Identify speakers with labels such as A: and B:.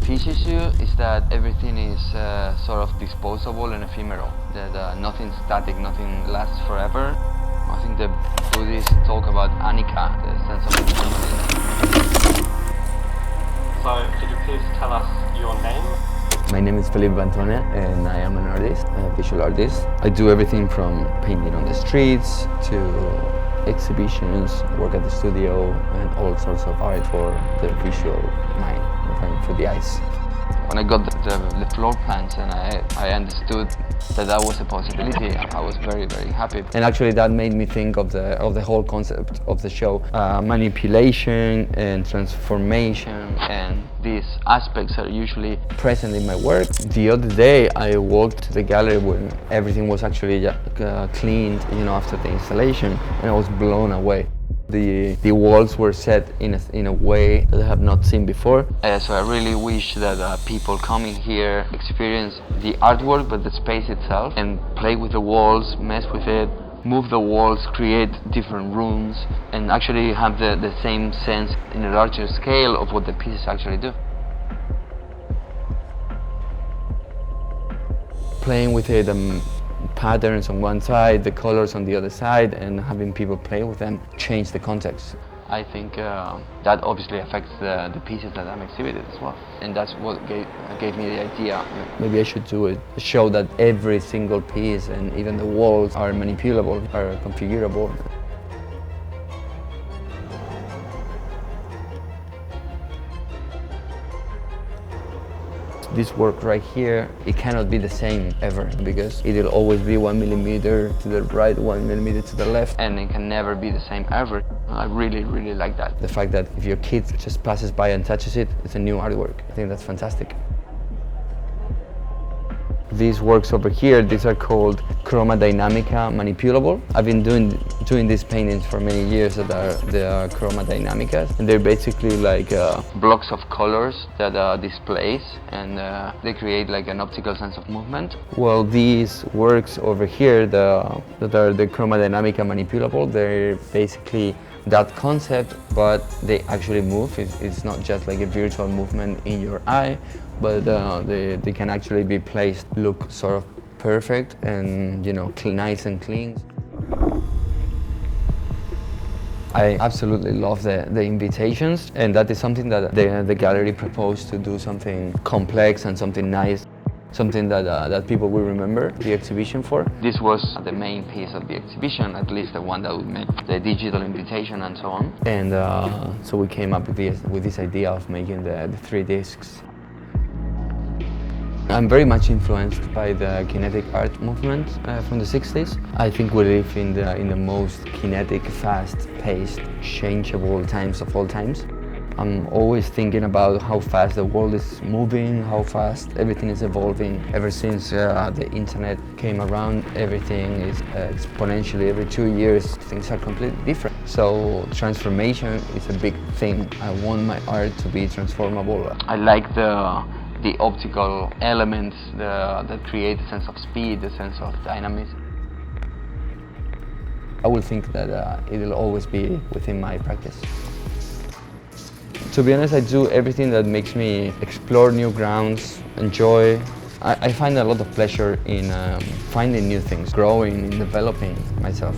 A: teaches you is that everything is sort of disposable and ephemeral, that nothing's static, nothing lasts forever. I think the Buddhists talk about anicca, the sense of impermanence.
B: So, could you please tell us your name?
C: My name is Felipe Bantone and I am an artist, a visual artist. I do everything from painting on the streets to exhibitions, work at the studio, and all sorts of art for the visual mind, for the eyes.
A: When I got the floor plans and I understood that was a possibility, I was very, very happy.
C: And actually that made me think of the whole concept of the show. Manipulation and transformation,
A: and these aspects are usually
C: present in my work. The other day I walked to the gallery when everything was actually cleaned, after the installation, and I was blown away. The walls were set in a way that I have not seen before.
A: So I really wish that people coming here experience the artwork, but the space itself, and play with the walls, mess with it, move the walls, create different rooms, and actually have the same sense in a larger scale of what the pieces actually do.
C: Playing with it, patterns on one side, the colors on the other side, and having people play with them change the context.
A: I think that obviously affects the pieces that I'm exhibited as well, and that's what gave me the idea.
C: Maybe I should do a show that every single piece and even the walls are manipulable, are configurable. This work right here, it cannot be the same ever, because it'll always be 1 millimeter to the right, 1 millimeter to the left.
A: And it can never be the same ever. I really, really like that.
C: The fact that if your kid just passes by and touches it, it's a new artwork. I think that's fantastic. These works over here, these are called Chroma Dynamica Manipulable. I've been doing these paintings for many years that are Chroma Dynamicas, and they're basically like
A: blocks of colors that displays, and they create like an optical sense of movement.
C: Well, these works over here that are the Chroma Dynamica Manipulable, they're basically that concept, but they actually move. It's not just like a virtual movement in your eye, but they can actually be placed, look sort of perfect and nice and clean. I absolutely love the invitations, and that is something that the gallery proposed, to do something complex and something nice. Something that people will remember the exhibition for.
A: This was the main piece of the exhibition, at least the one that would make the digital invitation and so on.
C: And so we came up with this idea of making the 3 discs. I'm very much influenced by the kinetic art movement from the 60s. I think we live in the most kinetic, fast-paced, changeable times of all times. I'm always thinking about how fast the world is moving, how fast everything is evolving. Ever since the internet came around, everything is exponentially. Every 2 years, things are completely different. So transformation is a big thing. I want my art to be transformable.
A: I like the optical elements that create a sense of speed, a sense of dynamism.
C: I will think that it'll always be within my practice. To be honest, I do everything that makes me explore new grounds, enjoy. I find a lot of pleasure in finding new things, growing, in developing myself.